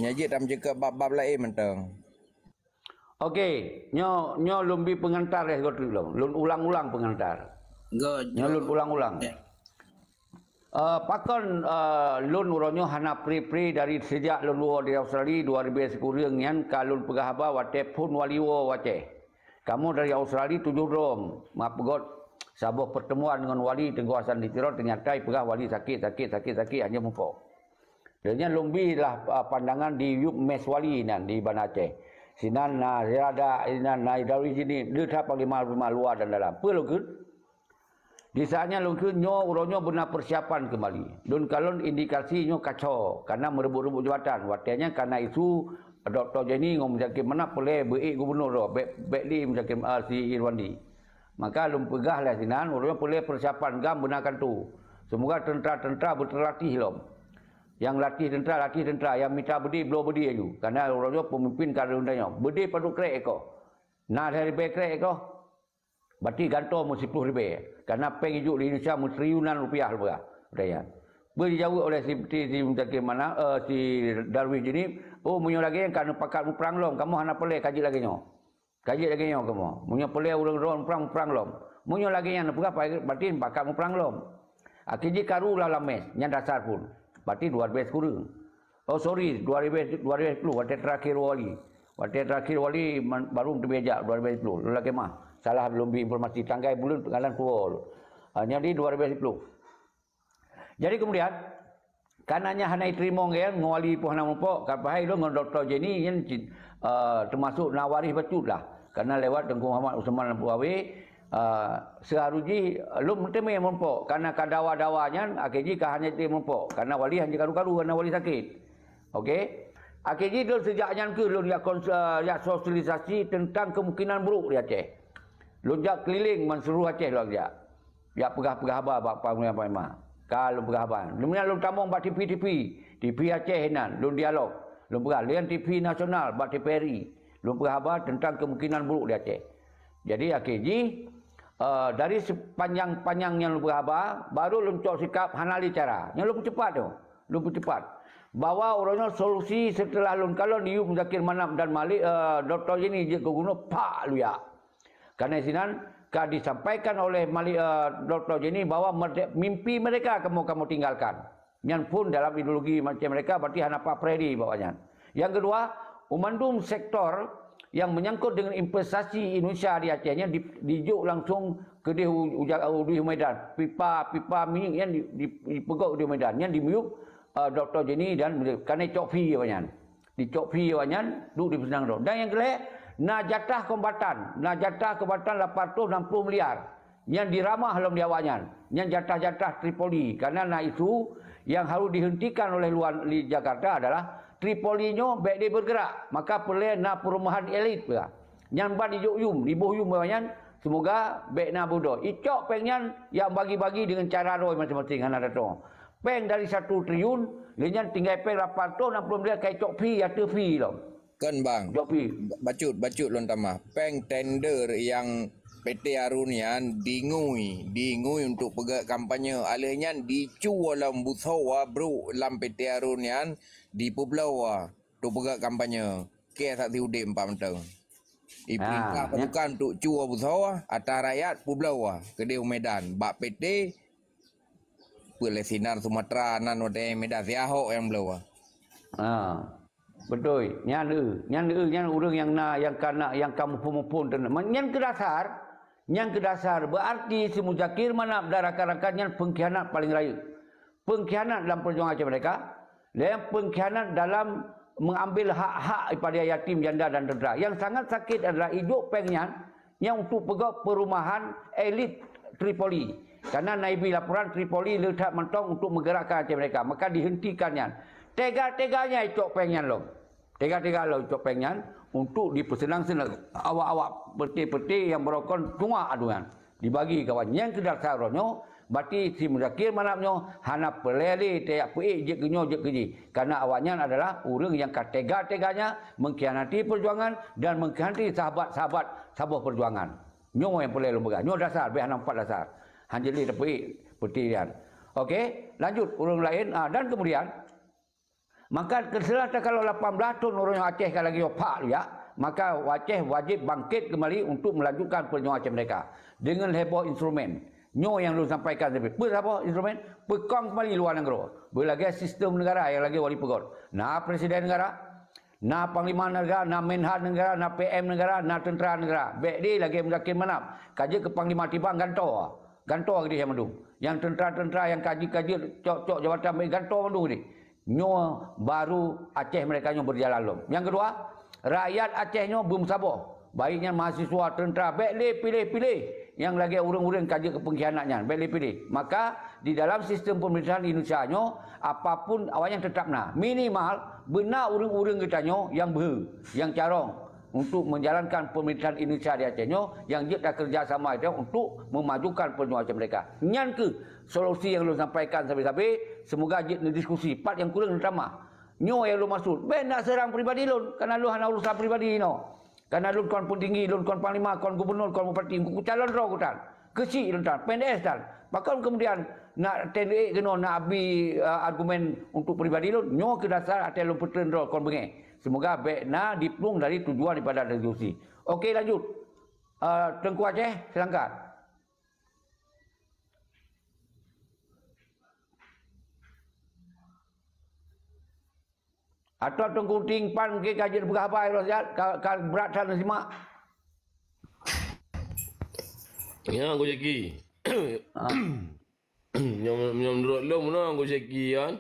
menyajit tam jekat bab-bab lain mentang. Okey, nyo lumbi pengantar ya kau belum. Lun ulang-ulang pengantar. Nyo lun ulang-ulang. Pakon lun uronyo hana pri dari sejak lun luar di Australia 2000 sekurang yang kalun pegah haba wate pun waliwo wace. Kamu dari Australia 7 rom. Mapegot sabuh pertemuan dengan wali Tengguasan di Tirol ternyata pegah wali sakit hanya mupok. Danya lumbi lah pandangan di Yuk Mes Wali nan di Banda Aceh. Sinan na rada inan na dari sini dia tak panglima luar dan dalam. Apa lukun? Di saatnya lukun nyo uronyo benar persiapan kembali. Dan kalau indikasi nyo kacau karena merebut-rebut jabatan. Waktunya karena isu Dr. Jenny ngom menjakim mana boleh beik gubernur ro, Bekli menjakim si Irwandi. Maka lum pegah lah sinan uronyo boleh persiapan gam benarkan tu. Semoga tentera-tentera berterlatih lom. Yang latih tentera yang minta bedi belum bedi aju karena orangnya pemimpin karundanya bedi padu krek eko nah dari krek eko berarti gantung mesti 10 ribu karena peng ijuk di Indonesia triliunan rupiah lebih budaya dijawab oleh si mungkin mana si Darwis ini munyo lagi yang karena pakat perang lom kamu hana pelai kaji lagi nyo kamu munyo pelai orang perang lom munyo lagi yang apa berarti pakat perang lom akhirnya karu lah lames yang dasar pun berarti 12 kurang. Oh sorry, 2010 waktu terakhir wali. Waktu terakhir wali baru terbejak 2010. Lelaki mah. Salah belum informasi tanggai bulan pengalaman keluar. Jadi 2010. Jadi kemudian kananya hanai terima kan ngawali pun hana mumpok kapahai lo dengan Dr. Jenny yang termasuk nawaris betul lah. Karena lewat Tengku Muhammad Usman Lampu Awe, seharuji lum teme mumpuk karena kadawa-dawanya akhirnya hanya dia mumpuk karena wali hanya karu-karu karena wali sakit. Okey. Akhirnya dia sejaknya ke lun ya sosialisasi tentang kemungkinan buruk di Aceh. Lun jak keliling menseluruh Aceh lun jak. Ya pegah-pegah apa memang. Kalau pegah apa. Lun tamong bak TV Aceh nan lun dialog. Lun pegah lian TV nasional bak TVRI. Lun pegah apa tentang kemungkinan buruk di Aceh. Jadi akhirnya dari sepanjang yang lu berhabar, baru lu cok sikap hanali cara. Yang lu cepat tu. Lu cepat. Bawa orangnya solusi setelah lu kalau Niu Muzakir Manap dan Malik Dr. Jenny je ke gunung pak lu ya. Karena sinan disampaikan oleh Malik Dr. Jenny bahwa mimpi mereka kamu tinggalkan. Yang pun dalam ideologi macam mereka berarti hanya Pak Freddy bawanya. Yang kedua, umandum sektor yang menyangkut dengan investasi Indonesia di Acehnya dijuk langsung ke di Medan. Pipa minyak yang dipegok di Medan. Yang dimiyuk Dr. Jenny dan kerana cok fee banyak. Di cok fee banyak, duduk di Penang tu. Dan yang kedua, nak jatah kombatan 860 miliar. Yang diramah dalam diawaknya. Yang jatah-jatah Tripoli. Karena nak isu yang harus dihentikan oleh luar di Jakarta adalah Tripolinyo baik dia bergerak, maka perlu nak perumahan elit pula. Yang ban di bohyum banyak, semoga baik nak bodoh. Icok pengyan yang bagi-bagi dengan cara roy masing-masing anak datang. Peng dari 1 triliun, lenyan tinggal peng 860 miliar kai cok pi atau fi lo. Kan bang, bacut lon tamah. Peng tender yang PT Arunian dingui untuk pegak kampanye. Alihnya dicu dalam busawa bro dalam PT Arunian di Pulau tu pegak kampanye. Ke tak diudik 4 mentang. Iperingkat pasukan untuk cu busawa atas rakyat Pulau ke di Medan. Bak PT Pelesinar Sumatera nan wate Medan siahok yang Pulau. Betul. Nyan orang yang kamu pun yang ke dasar berarti si Muzakir Manap dan rakan-rakannya pengkhianat paling raya. Pengkhianat dalam perjuangan Aceh mereka dan pengkhianat dalam mengambil hak-hak daripada yatim, janda dan tentera. Yang sangat sakit adalah hidup pengyan yang untuk pegawai perumahan elit Tripoli. Karena naibi laporan Tripoli letak mentong untuk menggerakkan Aceh mereka. Maka dihentikannya. Tega-teganya icok pengyan lo. Tega-tega lo icok pengyan untuk dipersenang-senang awak-awak peti-peti yang berokon tungak aduan dibagi kawan yang ke dasarnya berarti si Muzakir Manapnya hana peleli tiap puik je kenyo je keji karena awaknya adalah orang yang tega-teganya mengkhianati perjuangan dan mengkhianati sahabat-sahabat sahabat perjuangan nyo yang peleli lembaga nyo dasar be hana 4 dasar hanjeli puik peti dia. Okey, lanjut orang lain dan kemudian maka keselatan kalau 18 tahun orang Aceh kalau lagi opak ya, maka Aceh wajib bangkit kembali untuk melanjutkan perjuangan Aceh mereka dengan heboh instrumen. Nyo yang lu sampaikan tadi. Berapa instrumen? Pekong kembali luar negara. Berlagi sistem negara yang lagi wali pegot. Nah presiden negara, nah panglima negara, nah menhan negara, nah PM negara, nah tentera negara. Baik dia lagi Muzakir Manap. Kaji ke panglima tibang gantor. Gantor dia yang mendung. Yang tentera-tentera yang kaji-kaji cok-cok jabatan gantor mendung dia. Nyo baru Aceh mereka nyo berjalan lom. Yang kedua, rakyat Aceh nyo belum sabar. Baiknya mahasiswa, tentera, baik pilih yang lagi urang-urang kaji ke pengkhianatnya, baik pilih. Maka di dalam sistem pemerintahan Indonesia nyo apapun awaknya tetap minimal benar urang-urang kita nyo yang yang carong untuk menjalankan pemerintahan Indonesia di Aceh nyo yang dia kerjasama itu untuk memajukan perjuangan mereka. Nyan ke solusi yang lu sampaikan sampai-sampai semoga jid diskusi part yang kurang utama nyo yang lu maksud ben nak serang pribadi lu karena lu hanya urusan pribadi no karena lu kon pun tinggi lu kon panglima kon gubernur kon bupati ku calon ro kutan kecil lu tan PNS tan bahkan kemudian nak TNI kena nak abi argumen untuk pribadi lu nyo ke dasar ate lu petren ro kon benge semoga baik na diplung dari tujuan daripada diskusi. Okey lanjut Tengku Aceh silakan. Atau Tengku Tingpan ke kajian berapa kalau berat sana simak. Ya aku ceki. Nyom nyom dulu lo mana aku ceki kan?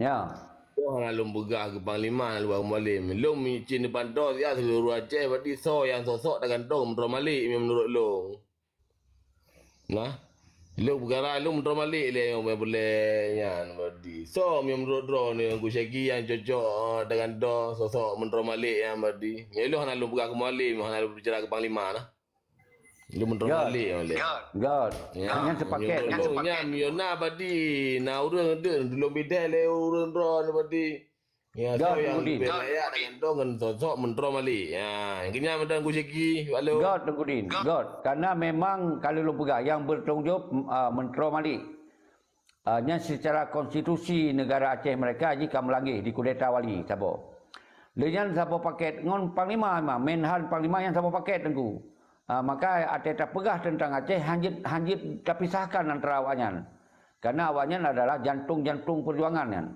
Ya. Oh, lalu begah ke Panglima luar Malim. Long micin depan dos ya seluruh Aceh berarti so yang sosok dengan dong mentera malik menurut long. Nah, long bergerak long mentera malik le yang boleh yan berarti. So menurut drone ni aku syaki yang cocok dengan dos sosok mentera malik yang berarti. Ya long lalu begah ke Malim, lalu berbicara ke Panglima nah. Lu mentera malik oleh. God. Yang sepaket. Yang Miona badi. Na urang de dulu beda le urang drone badi. Ya so yang belayak dengan dongan sosok mentera malik. Ya, yang kenya medan ku seki. Halo. God Tengkudin. God. Karena memang kalau lu pegang yang bertanggungjawab mentera malik. Yang secara konstitusi negara Aceh mereka jika melanggar di kudeta wali sabo. Lejan sabo paket ngon Panglima Menhan Panglima yang sabo paket tengku. Maka ada pegah tentang Aceh hanjit terpisahkan antara awaknya. Karena awaknya adalah jantung-jantung perjuangan kan.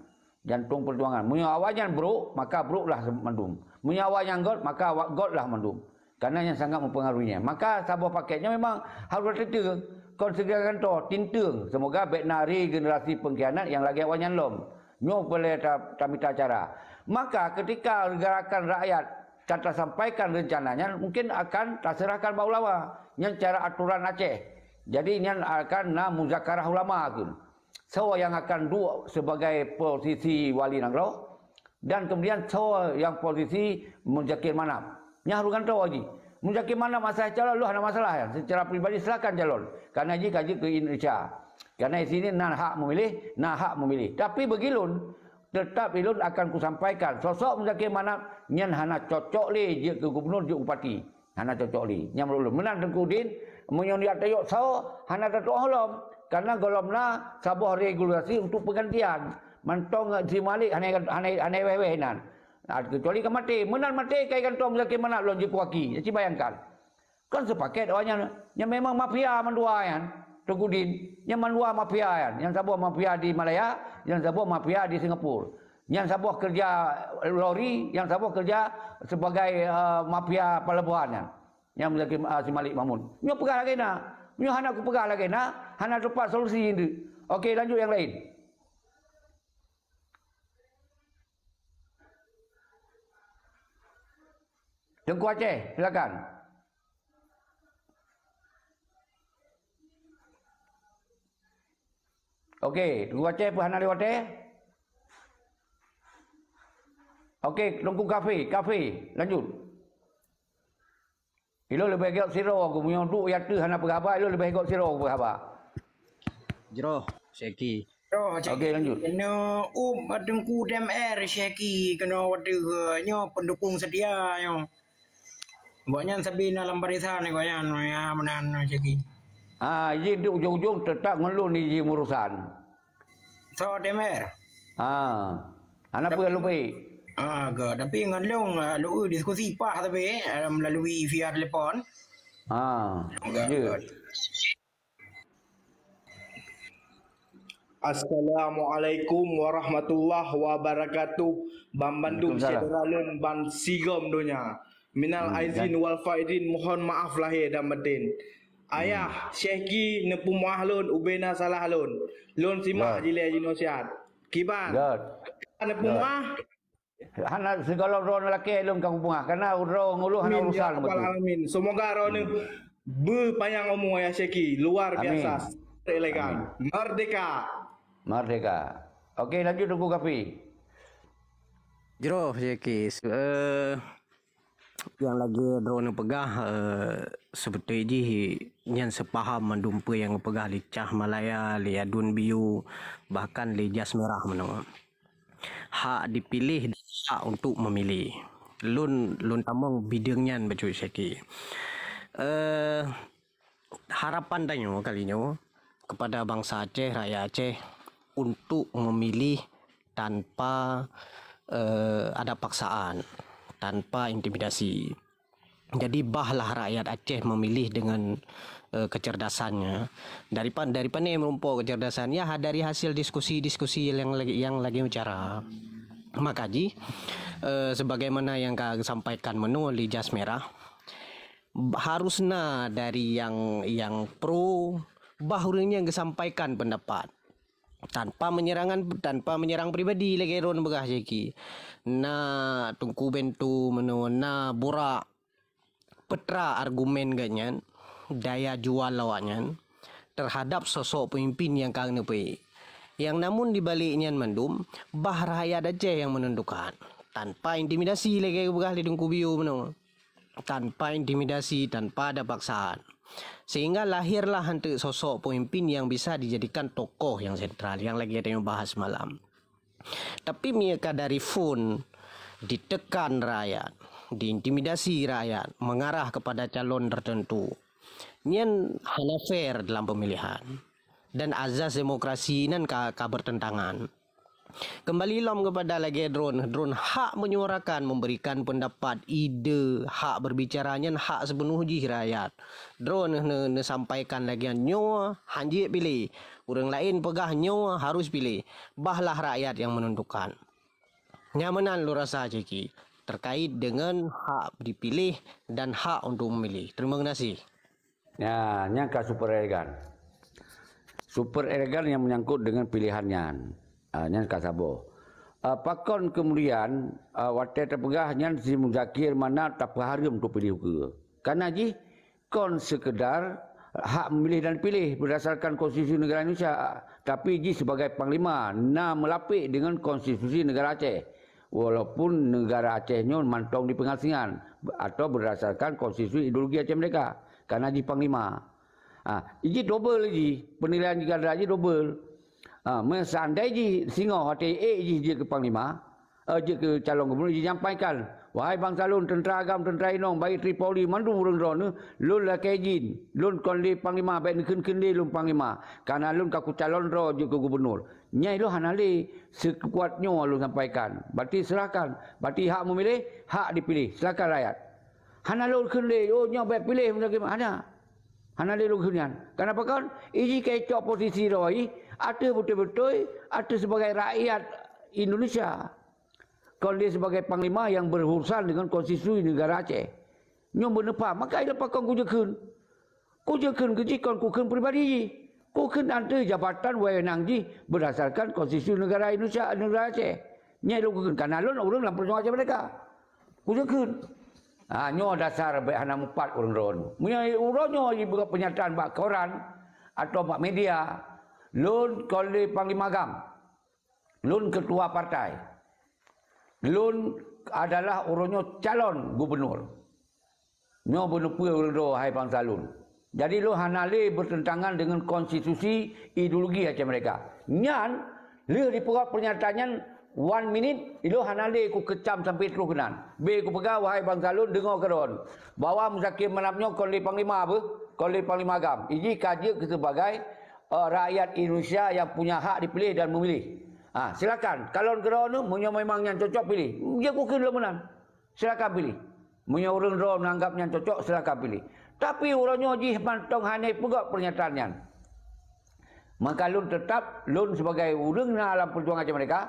Jantung perjuangan. Punya awaknya bro, maka bro lah mendum. Punya awaknya God, maka God lah mendum. Karena yang sangat mempengaruhinya. Maka sabuah paketnya memang harus tinta. Konsegakan tu tintung. Semoga beknari generasi pengkhianat yang lagi awaknya lom. Nyo boleh tamita cara. Maka ketika gerakan rakyat kata sampaikan rencananya mungkin akan terserahkan bau ulama yang cara aturan Aceh. Jadi ini akan muzakarah ulama pun. So yang akan duduk sebagai posisi wali negara dan kemudian so yang posisi Muzakir Manap. Nya harukan tahu lagi. Muzakir Manap masalah calon lu ada masalah ya. Secara pribadi silakan calon. Karena kaji ke Indonesia. Karena di sini nah hak memilih. Tapi begilun tetap ilun akan kusampaikan sosok Muzakir Manap nyan hana cocok le je ke gubernur je bupati hana cocok le nyam lulu menang Tengkudin menyon dia tayok so hana tatok holom karena golomna sabuh regulasi untuk penggantian mantong si Malik hana wewenan kecuali ke mati menang mati kai kantong Muzakir Manap lon je kuaki jadi bayangkan kan sepaket awaknya yang memang mafia mendua kan Tengkudin yang mendua mafia kan yang sabuh mafia di Malaya yang sabuh mafia di Singapura yang sabuh kerja lori, yang sabuh kerja sebagai mafia pelabuhan yang Muzakir si Malik Mamun. Nyo pegah lagi nak. Nyo hana aku pegah lagi nak. Hana dapat solusi ini. Okey, lanjut yang lain. Tengku Aceh, silakan. Okey, Tengku Aceh apa hana lewat Okey, Tengku kafe, lanjut. Ilo lebih agak siro aku punya duk ya tu hana berapa, ilo lebih agak siro aku berapa. Jero, Syeki. Okey, lanjut. Kena Tengku DMR Syeki kena nyo pendukung setia nyo. Banyak Sabina dalam barisan ni banyak ya menan Syeki. Ye di ujung-ujung tetap ngelun ni urusan. So DMR. Anak lupa. Tapi dengan long lu diskusi pak tapi melalui via telefon. Assalamualaikum warahmatullahi wabarakatuh. Bambandung Sederalun ban sigom dunia. Minal aizin wal faidin mohon maaf lahir dan batin. Ayah Syekhi nepu mahlun ubena salah lun. Lun simak jile jinosiat. Kiban. Nepu mah hana segala orang lelaki elum kamu bunga karena orang ulu hana urusan betul. Amin. Semoga orang berpayang omong ya Syekhi luar biasa. Elegan. Merdeka. Okey, lanjut Tengku Kafi. Jero Syekhi. Yang lagi drone pegah seperti yang sepaham mendumpa yang pegah licah Malaya, liadun biu bahkan lijas merah menang. Hak dipilih dan hak untuk memilih. Lun tamong bidangnya betul Syekhi. Harapan tanya kalinya kepada bangsa Aceh, rakyat Aceh untuk memilih tanpa ada paksaan, tanpa intimidasi. Jadi bahlah rakyat Aceh memilih dengan kecerdasannya. Daripada merumpuk kecerdasannya dari hasil diskusi-diskusi yang lagi bicara. Maka sebagaimana yang kau sampaikan menuli jas merah, harusnya dari yang pro bahunya yang sampaikan pendapat. tanpa menyerang pribadi lagi ron begah jeki na tungku bentu menu na burak petra argumen ganyan daya jual lawannya terhadap sosok pemimpin yang kang nepe yang namun dibaliknya mandum bah rakyat Aceh yang menentukan tanpa intimidasi lagi begah di tungku biu menu tanpa intimidasi tanpa ada paksaan. Sehingga lahirlah hantu sosok pemimpin yang bisa dijadikan tokoh yang sentral yang lagi ada yang bahas malam. Tapi mereka dari phone ditekan rakyat, diintimidasi rakyat, mengarah kepada calon tertentu. Nyen hanya fair dalam pemilihan dan azas demokrasi nan ka bertentangan. Kembali lom kepada lagi drone hak menyuarakan, memberikan pendapat, ide, hak berbicaranya, hak sepenuh ji rakyat. Drone ne sampaikan lagi nyawa hanji pilih, orang lain pegah nyawa harus pilih. Bahlah rakyat yang menentukan. Nyamanan lu rasa ceki terkait dengan hak dipilih dan hak untuk memilih. Terima kasih. Ya, nyangka super elegan. Super elegan yang menyangkut dengan pilihannya. Nyan kasabo. Pakon kemudian waktu terpegah nyan si Muzakir mana tak harum untuk pilih ke. Karena ji kon sekedar hak memilih dan pilih berdasarkan konstitusi negara Indonesia, tapi ji sebagai panglima nak melapik dengan konstitusi negara Aceh. Walaupun negara Aceh nyon mantong di pengasingan atau berdasarkan konstitusi ideologi Aceh mereka. Karena ji panglima. Ji double ji penilaian ji kadar ji double. Seandainya ji singo hati ji dia ke panglima, dia ke calon gubernur dia nyampaikan, wahai bang Salun, tentera agam, tentera inong, baik Tripoli, mandu urang drone, lun lah kejin, lun kondi panglima, baik kendi lun panglima, karena lun kaku calon ro dia ke gubernur. Nyai lu hanali sekuatnya lu sampaikan. Berarti serahkan, berarti hak memilih, hak dipilih, silakan rakyat. Hanalun kendi, oh nyai baik pilih macam mana? Hanali lu kendian. Kenapa kan? Iji kecok posisi roi. Ada betul-betul ada sebagai rakyat Indonesia. Kalau dia sebagai panglima yang berurusan dengan konstitusi negara Aceh. Nyom benepa, maka ia pakon kujekeun. Kujekeun kejikon kukeun pribadi ji. Kukeun ada jabatan wewenang ji berdasarkan konstitusi negara Indonesia, negara Aceh. Nyai lu kukeun karena lu urang dalam perjuangan Aceh mereka. Kujekeun. Nyo dasar baik hana empat urang-urang. Munya urangnya ji buka pernyataan bak koran atau bak media. Lun koli panglima agam, lun ketua partai, lun adalah orangnya calon gubernur. Nyo benupu urdo hai bangsa lun. Jadi lu hanali bertentangan dengan konstitusi ideologi Aceh mereka. Nyan lu dipegat pernyataannya 1 minit, lu hanali ku kecam sampai terus kenan. B ku pegang wahai bangsa lun dengar keron. Bawa Muzakir menapnya koli panglima apa? Koli panglima agam. Ini kaji sebagai rakyat Indonesia yang punya hak dipilih dan memilih. Silakan. Kalau gerono memang yang cocok pilih. Dia kukin lo menang. Silakan pilih. Munya orang ro menganggap yang cocok silakan pilih. Tapi orangnya ji mantong hanai pegak pernyataannya. Maka lun tetap lun sebagai orang dalam perjuangan Aceh mereka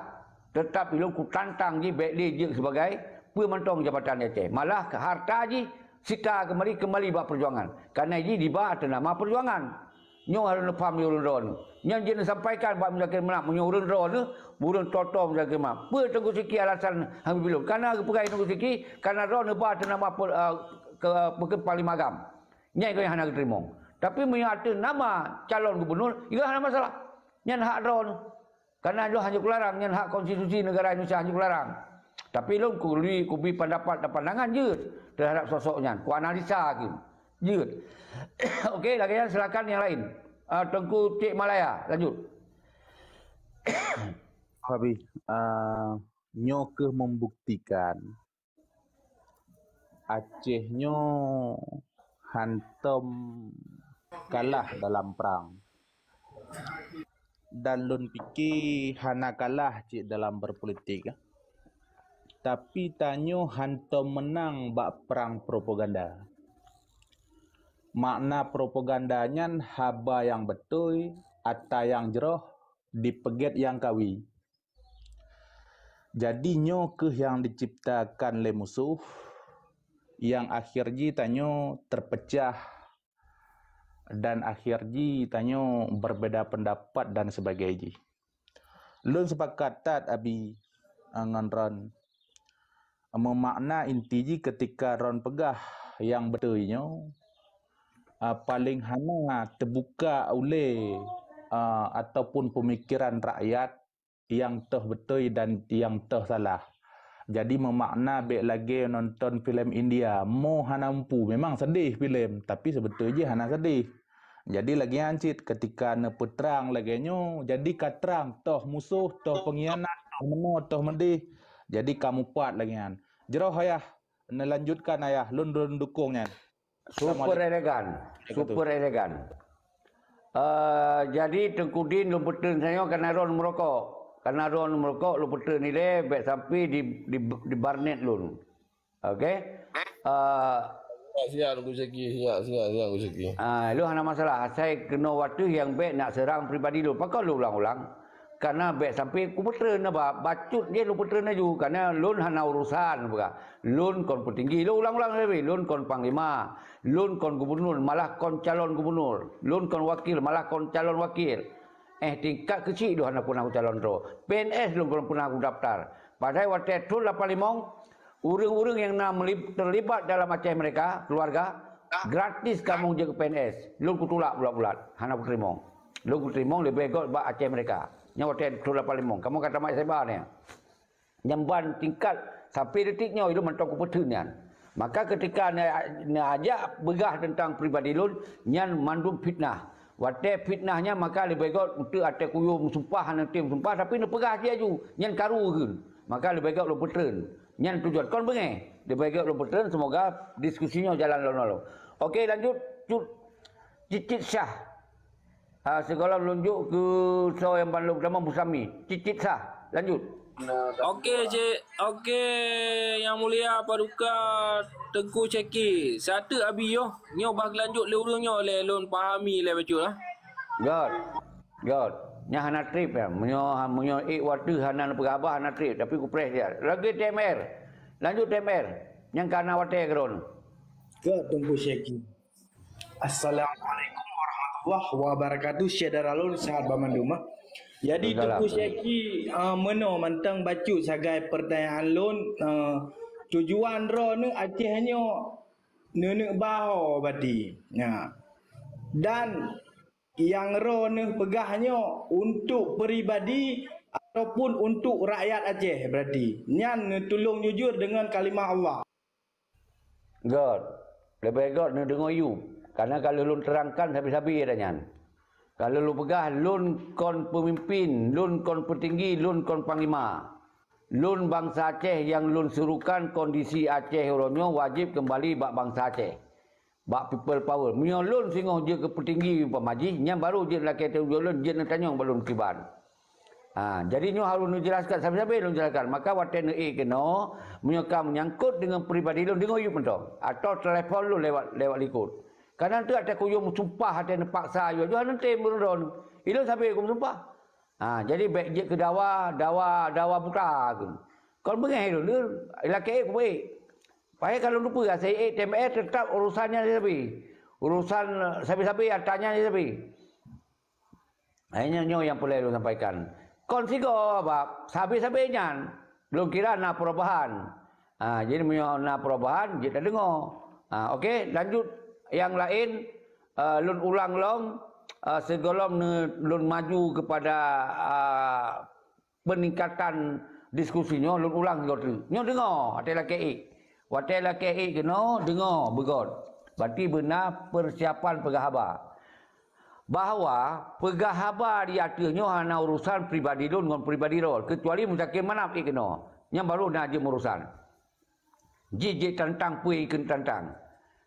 tetap lun ku tantang ji baik dia sebagai pemantong jabatan Aceh. Malah harta ji sita kembali bak perjuangan. Karena ji diba atas nama perjuangan. Nyo harus faham urang ron. Yang jenis sampaikan bab Muzakir menang menyo urang ron tu, burung toto Muzakir menang. Pe tengku siki alasan hang bilung. Karena pegai tengku siki karena ron ba atas nama ke panglima agam. Nyai kau yang hana terima. Tapi menyatu nama calon gubernur, itu hana masalah. Nyan hak ron. Karena lu hanya kelarang, nyan hak konstitusi negara Indonesia hanya kelarang. Tapi lu kubi pendapat dan pandangan je terhadap sosoknya. Ku analisa gitu. Jut. Okey, lagi silakan yang lain. Tengku Cik Malaya, lanjut. Habis nyo ke membuktikan Aceh nyo hantam kalah dalam perang. Dan lun fikir hana kalah cik dalam berpolitik. Tapi tanyo hantam menang bak perang propaganda. Makna propagandanya haba yang betul, atta yang jeroh, dipeget yang kawi. Jadi nyo ke yang diciptakan le musuh, yang akhirnya tanyo terpecah dan akhirnya tanyo berbeda pendapat dan sebagainya. Lun sepakat tat abi ngan ron memakna inti ji ketika ron pegah yang betulnya paling hana terbuka oleh ataupun pemikiran rakyat yang toh betul dan yang toh salah. Jadi memakna baik lagi nonton filem India, mo hana mampu, memang sedih filem, tapi sebetulnya hana sedih. Jadi lagi ancit ketika ne peterang lagi nyo, jadi katerang toh musuh, toh pengkhianat, toh meno, toh medih. Jadi kamu puat lagi an. Jero ayah, ne lanjutkan ayah, lun dukungnya. Super elegan, super elegan. Jadi Tengku Din lu betul saya kena ron merokok. Karena ron merokok lu betul ni le baik sampai di barnet lu. Okey? Siap aku seki, siap aku seki. Lu hana masalah. Saya kena waktu yang baik nak serang pribadi lu. Pakau lu ulang-ulang. Karena baik sampai ku betul na bacut dia lu betul na ju karena lun hana urusan buka. Lun kon petinggi lu ulang-ulang lebih. Lun kon panglima, lun kon gubernur, malah kon calon gubernur. Lun kon wakil, malah kon calon wakil. Tingkat kecil lu hana pun aku calon ro. PNS lu kon pun aku daftar. Padahal waktu tu 85 urang-urang yang nak terlibat dalam Aceh mereka, keluarga, gratis kamu je ke PNS. Lu kutulak bulat-bulat, hana ku terima. Lu ku terima lebih baik bak Aceh mereka. Nya waktu tu 85. Kamu kata mak saya ni. Nyamban tingkat sampai detiknya itu mentok kepetunan. Maka ketika nak ajak begah tentang pribadi lu, nyan mandum fitnah. Waktu fitnahnya maka lebih baik untuk ada kuyum sumpah nanti sumpah tapi nak pegah dia ju. Nyan karu ke. Maka lebih baik lu petren. Nyan tujuan kon bengai. Lebih baik lu petren semoga diskusinya jalan lolo. Okey lanjut Cicit Syah. Segala menunjuk ke so yang paling utama Musami. Cicit Syah. Lanjut. Okey Cik. Okey Yang Mulia Paduka Tengku Ceki. Satu abi yo. Nyo bah lanjut le urangnya le lon pahami le betul lah. God. Nya hana trip ya. Menyo waktu hana perabah hana trip tapi ku press dia. Lagi TMR. Lanjut TMR. Yang kana wate kron. Ke Tengku Ceki. Assalamualaikum warahmatullahi wabarakatuh. Saudara lun sahabat Bamanduma. Jadi Tengku Ceki meno mantang bacu sebagai pertanyaan lun tujuan ro ni Acehnya nenek baho bati. Ya. Dan yang ro ni pegahnya untuk peribadi ataupun untuk rakyat Aceh berarti. Nyan tolong jujur dengan kalimah Allah. God. Lebih God ni dengar you. Karena kalau lun terangkan habis-habis ada nyan. Kalau lu pegah, lun kon pemimpin, lun kon petinggi, lun kon panglima. Lun bangsa Aceh yang lun suruhkan kondisi Aceh uronyo wajib kembali bak bangsa Aceh. Bak people power. Menyo lun singoh je ke petinggi pemaji, nyam baru je laki tu lun je nak tanya balun kiban. Jadi nyo harus nu jelaskan sampai-sampai lun jelaskan. Maka waktu ne kena menyokam menyangkut dengan pribadi lun dengar you pentong atau telefon lun lewat likut. Kadang tu ada kuyum sumpah ada nepaksa you aja nanti meron. Itu sampai kum sumpah. Jadi baik je ke dawa buta ke. Kau bengai tu laki ku baik. Pai kalau lupa saya TMR tetap urusannya sabi. Urusan sabi-sabi tanya sabi. Hanya nyo yang perlu sampaikan. Kon sigo apa? Sabi-sabi nyan. Belum kira nak perubahan. Jadi menyo nak perubahan kita dengar. Okey, lanjut. Yang lain lun ulang long segolom lun maju kepada peningkatan diskusinya lun ulang gitu. Nyo dengar ada laki Watai laki kena dengar begot. Berarti benar persiapan pegahaba. Bahawa pegahaba di atasnya hanya urusan pribadi lun dengan pribadi lun. Kecuali mungkin mana kena. Yang baru nak je urusan. Jiji tentang pui ikan tentang.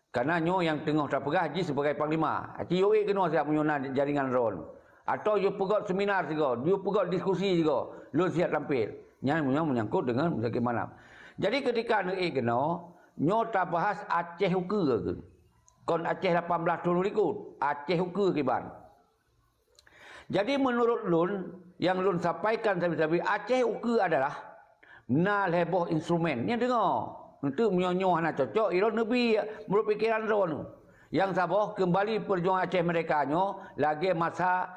Karena nyo yang tengah terpegah haji sebagai panglima. Haji yo kena siap menyona jaringan ron. Atau yo pegot seminar juga, yo pegot diskusi juga, lu siap tampil. Nyo menyangkut dengan bagaimana. Jadi ketika kena nyo tak bahas Aceh uke ke. Kon Aceh 18 tahun ikut, Aceh uke kiban. Jadi menurut lun yang lun sampaikan sabi-sabi Aceh uke adalah na leboh instrumen. Nya dengar. Untuk menyonyoh anak cocok, iron nabi berpikiran ron. Yang sabah kembali perjuangan Aceh mereka nyo lagi masa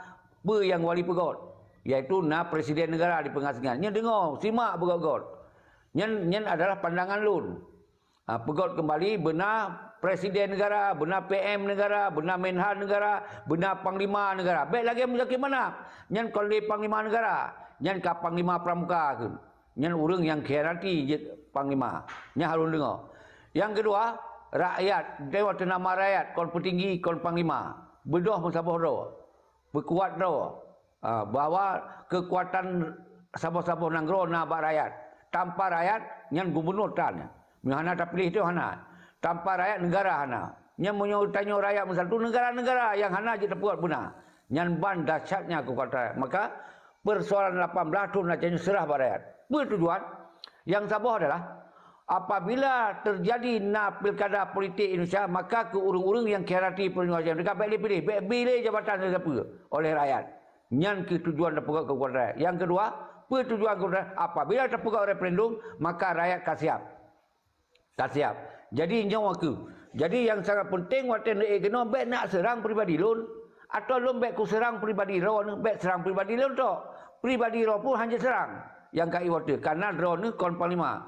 yang wali pegot. iaitu na presiden negara di pengasingan. Nya dengar, simak begot-got. Nyen adalah pandangan lun. Pegot kembali benar presiden negara, benar PM negara, benar Menhan negara, benar Panglima negara. Baik lagi mungkin mana? Nyen kalau Panglima negara, nyen ka Panglima Pramuka ke. Nyen urang yang khianati je Panglima. Nya harus dengar. Yang kedua, rakyat, dewan nama rakyat, kon petinggi, kon Panglima. Bedoh mensabah ro. Berkuat ro. Bahawa kekuatan sabah-sabah nanggro na bak rakyat. Tanpa rakyat, nyen gubernur tan. Hana tak pilih itu hana. Tanpa rakyat negara hana. Nyen tanya rakyat misal tu negara-negara yang hana je terbuat benar. Nyen ban dahsyatnya kekuatan rakyat. Maka persoalan 18 tu nak jadi serah pada rakyat. Bertujuan yang sabah adalah apabila terjadi na pilkada politik Indonesia, maka ke urung-urung yang khianati perjuangan mereka baik dipilih, baik pilih jabatan siapa oleh rakyat. Nyen ketujuan terbuka kekuatan rakyat. Yang kedua, pertujuan kekuatan apabila terbuka referendum, maka rakyat kasiap. Tak siap. Jadi nyawa ke. Jadi yang sangat penting waten kena baik nak serang pribadi lun atau lun baik ku serang pribadi ro, baik serang pribadi lun tok. Pribadi ro pun hanya serang yang kai waten karena ro ni kon Panglima.